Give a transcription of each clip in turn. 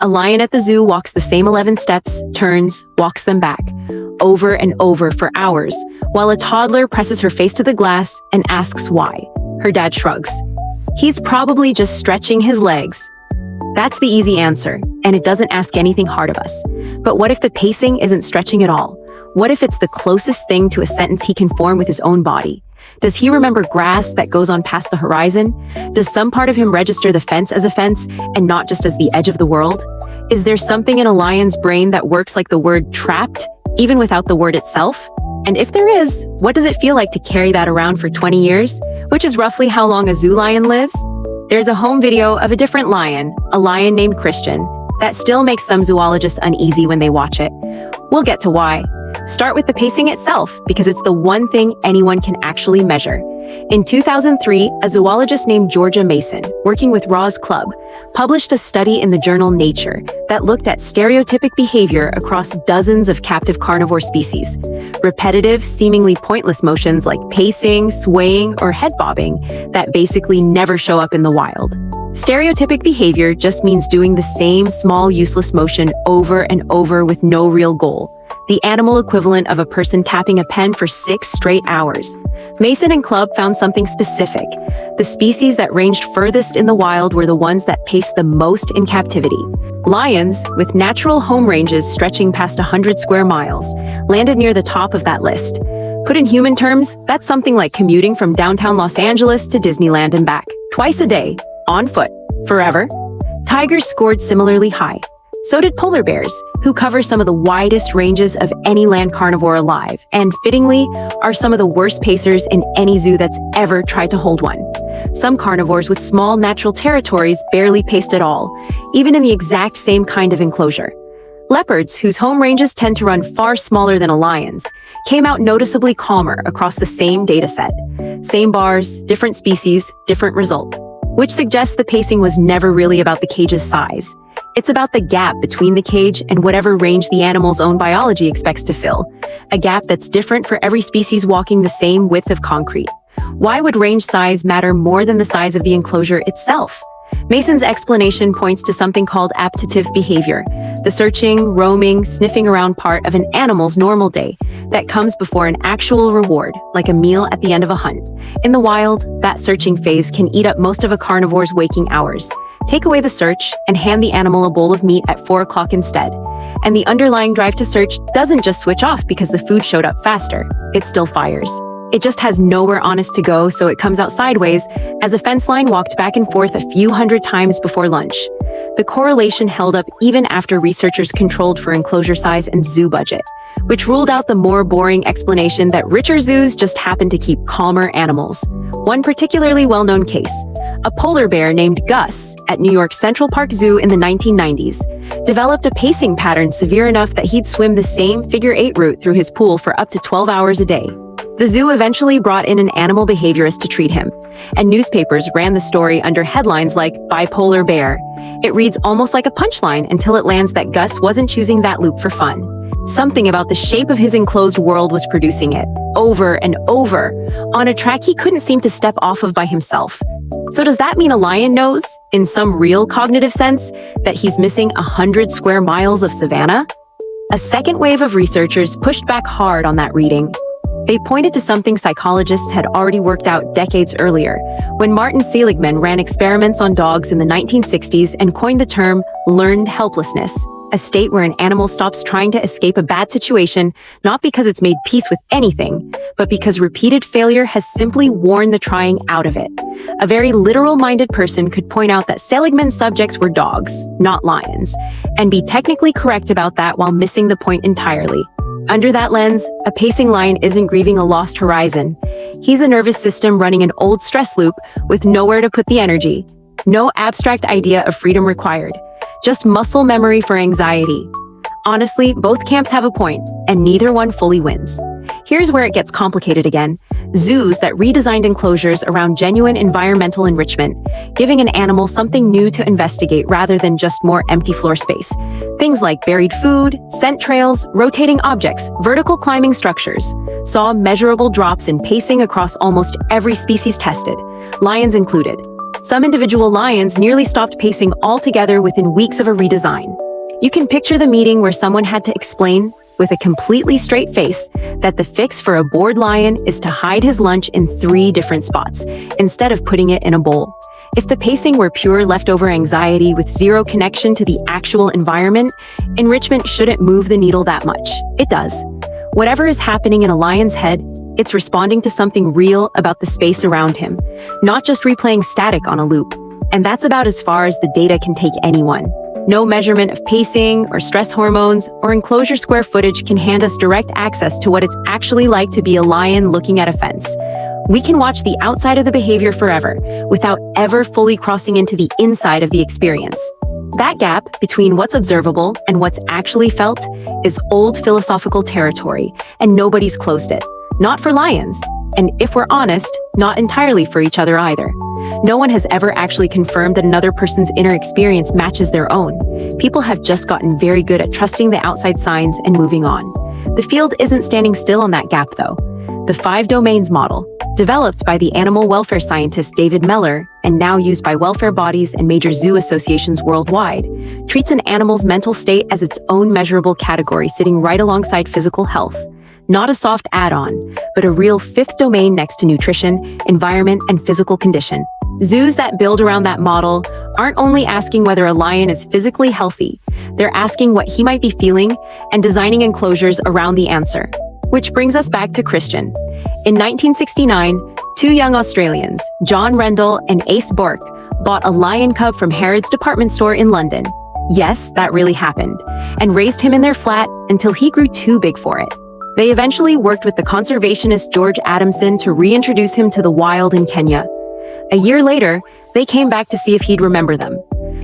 A lion at the zoo walks the same 11 steps, turns, walks them back, over and over for hours, while a toddler presses her face to the glass and asks why. Her dad shrugs. He's probably just stretching his legs. That's the easy answer, and it doesn't ask anything hard of us. But what if the pacing isn't stretching at all? What if it's the closest thing to a sentence he can form with his own body? Does he remember grass that goes on past the horizon? Does some part of him register the fence as a fence and not just as the edge of the world? Is there something in a lion's brain that works like the word trapped, even without the word itself? And if there is, what does it feel like to carry that around for 20 years, which is roughly how long a zoo lion lives? There's a home video of a different lion, a lion named Christian, that still makes some zoologists uneasy when they watch it. We'll get to why. Start with the pacing itself, because it's the one thing anyone can actually measure. In 2003, a zoologist named Georgia Mason, working with Clubb, published a study in the journal Nature that looked at stereotypic behavior across dozens of captive carnivore species. Repetitive, seemingly pointless motions like pacing, swaying, or head bobbing that basically never show up in the wild. Stereotypic behavior just means doing the same small, useless motion over and over with no real goal. The animal equivalent of a person tapping a pen for 6 straight hours. Mason and Clubb found something specific. The species that ranged furthest in the wild were the ones that paced the most in captivity. Lions, with natural home ranges stretching past 100 square miles, landed near the top of that list. Put in human terms, that's something like commuting from downtown Los Angeles to Disneyland and back, twice a day, on foot, forever. Tigers scored similarly high. So did polar bears, who cover some of the widest ranges of any land carnivore alive, and fittingly, are some of the worst pacers in any zoo that's ever tried to hold one. Some carnivores with small natural territories barely paced at all, even in the exact same kind of enclosure. Leopards, whose home ranges tend to run far smaller than a lion's, came out noticeably calmer across the same data set. Same bars, different species, different result. Which suggests the pacing was never really about the cage's size. It's about the gap between the cage and whatever range the animal's own biology expects to fill. A gap that's different for every species walking the same width of concrete. Why would range size matter more than the size of the enclosure itself? Mason's explanation points to something called appetitive behavior, the searching, roaming, sniffing around part of an animal's normal day that comes before an actual reward, like a meal at the end of a hunt. In the wild, that searching phase can eat up most of a carnivore's waking hours. Take away the search and hand the animal a bowl of meat at 4 o'clock instead. And the underlying drive to search doesn't just switch off because the food showed up faster. It still fires. It just has nowhere honest to go, so it comes out sideways as a fence line walked back and forth a few hundred times before lunch. The correlation held up even after researchers controlled for enclosure size and zoo budget, which ruled out the more boring explanation that richer zoos just happen to keep calmer animals. One particularly well-known case, a polar bear named Gus at New York's Central Park Zoo in the 1990s, developed a pacing pattern severe enough that he'd swim the same figure-8 route through his pool for up to 12 hours a day. The zoo eventually brought in an animal behaviorist to treat him, and newspapers ran the story under headlines like "Bipolar Bear." It reads almost like a punchline until it lands that Gus wasn't choosing that loop for fun. Something about the shape of his enclosed world was producing it, over and over, on a track he couldn't seem to step off of by himself. So does that mean a lion knows, in some real cognitive sense, that he's missing 100 square miles of savanna? A second wave of researchers pushed back hard on that reading. They pointed to something psychologists had already worked out decades earlier, when Martin Seligman ran experiments on dogs in the 1960s and coined the term learned helplessness, a state where an animal stops trying to escape a bad situation, not because it's made peace with anything, but because repeated failure has simply worn the trying out of it. A very literal-minded person could point out that Seligman's subjects were dogs, not lions, and be technically correct about that while missing the point entirely. Under that lens, a pacing lion isn't grieving a lost horizon. He's a nervous system running an old stress loop with nowhere to put the energy. No abstract idea of freedom required. Just muscle memory for anxiety. Honestly, both camps have a point, and neither one fully wins. Here's where it gets complicated again. Zoos that redesigned enclosures around genuine environmental enrichment, giving an animal something new to investigate rather than just more empty floor space. Things like buried food, scent trails, rotating objects, vertical climbing structures, saw measurable drops in pacing across almost every species tested, lions included. Some individual lions nearly stopped pacing altogether within weeks of a redesign. You can picture the meeting where someone had to explain, with a completely straight face, that the fix for a bored lion is to hide his lunch in 3 different spots, instead of putting it in a bowl. If the pacing were pure leftover anxiety with zero connection to the actual environment, enrichment shouldn't move the needle that much. It does. Whatever is happening in a lion's head, it's responding to something real about the space around him, not just replaying static on a loop. And that's about as far as the data can take anyone. No measurement of pacing or stress hormones or enclosure square footage can hand us direct access to what it's actually like to be a lion looking at a fence. We can watch the outside of the behavior forever without ever fully crossing into the inside of the experience. That gap between what's observable and what's actually felt is old philosophical territory, and nobody's closed it. Not for lions, and if we're honest, not entirely for each other either. No one has ever actually confirmed that another person's inner experience matches their own. People have just gotten very good at trusting the outside signs and moving on. The field isn't standing still on that gap, though. The 5 domains model, developed by the animal welfare scientist David Meller and now used by welfare bodies and major zoo associations worldwide, treats an animal's mental state as its own measurable category sitting right alongside physical health. Not a soft add-on, but a real 5th domain next to nutrition, environment, and physical condition. Zoos that build around that model aren't only asking whether a lion is physically healthy, they're asking what he might be feeling and designing enclosures around the answer. Which brings us back to Christian. In 1969, 2 young Australians, John Rendell and Ace Bork, bought a lion cub from Harrods department store in London. Yes, that really happened, and raised him in their flat until he grew too big for it. They eventually worked with the conservationist Joy Adamson to reintroduce him to the wild in Kenya. A year later, they came back to see if he'd remember them.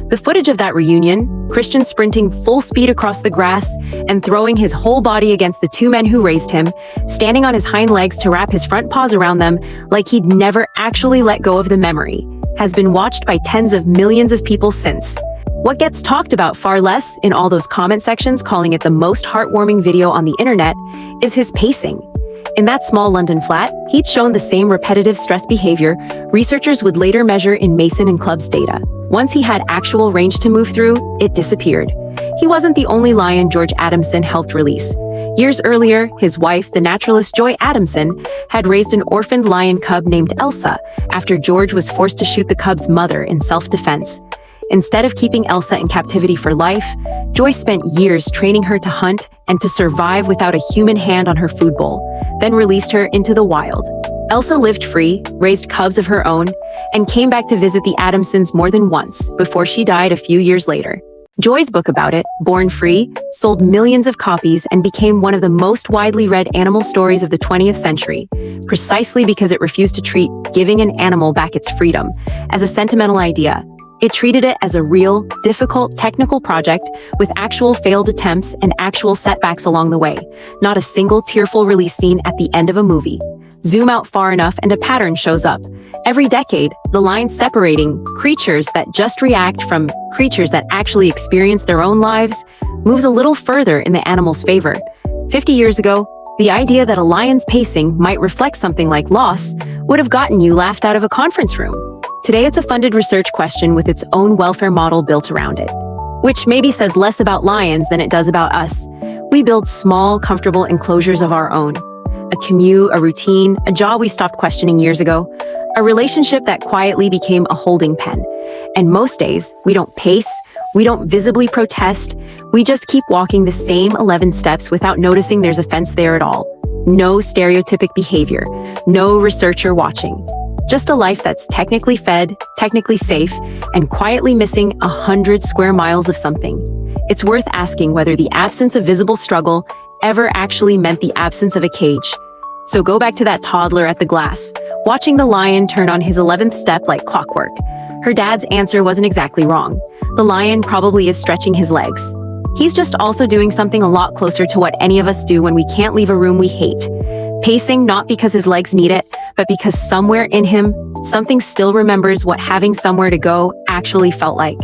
The footage of that reunion, Christian sprinting full speed across the grass and throwing his whole body against the 2 men who raised him, standing on his hind legs to wrap his front paws around them like he'd never actually let go of the memory, has been watched by tens of millions of people since. What gets talked about far less in all those comment sections calling it the most heartwarming video on the internet is his pacing. In that small London flat, he'd shown the same repetitive stress behavior researchers would later measure in Mason and Clubb's data. Once he had actual range to move through, it disappeared. He wasn't the only lion Joy Adamson helped release. Years earlier, his wife, the naturalist Joy Adamson, had raised an orphaned lion cub named Elsa after George was forced to shoot the cub's mother in self-defense. Instead of keeping Elsa in captivity for life, Joy spent years training her to hunt and to survive without a human hand on her food bowl, then released her into the wild. Elsa lived free, raised cubs of her own, and came back to visit the Adamsons more than once before she died a few years later. Joy's book about it, Born Free, sold millions of copies and became one of the most widely read animal stories of the 20th century, precisely because it refused to treat giving an animal back its freedom as a sentimental idea. It treated it as a real, difficult technical project with actual failed attempts and actual setbacks along the way, not a single tearful release scene at the end of a movie. Zoom out far enough and a pattern shows up. Every decade, the line separating creatures that just react from creatures that actually experience their own lives moves a little further in the animal's favor. 50 years ago, the idea that a lion's pacing might reflect something like loss would have gotten you laughed out of a conference room. Today, it's a funded research question with its own welfare model built around it, which maybe says less about lions than it does about us. We build small, comfortable enclosures of our own. A commute, a routine, a job we stopped questioning years ago, a relationship that quietly became a holding pen. And most days, we don't pace, we don't visibly protest, we just keep walking the same 11 steps without noticing there's a fence there at all. No stereotypic behavior, no researcher watching. Just a life that's technically fed, technically safe, and quietly missing 100 square miles of something. It's worth asking whether the absence of visible struggle ever actually meant the absence of a cage. So go back to that toddler at the glass, watching the lion turn on his 11th step like clockwork. Her dad's answer wasn't exactly wrong. The lion probably is stretching his legs. He's just also doing something a lot closer to what any of us do when we can't leave a room we hate. Pacing not because his legs need it, but because somewhere in him, something still remembers what having somewhere to go actually felt like.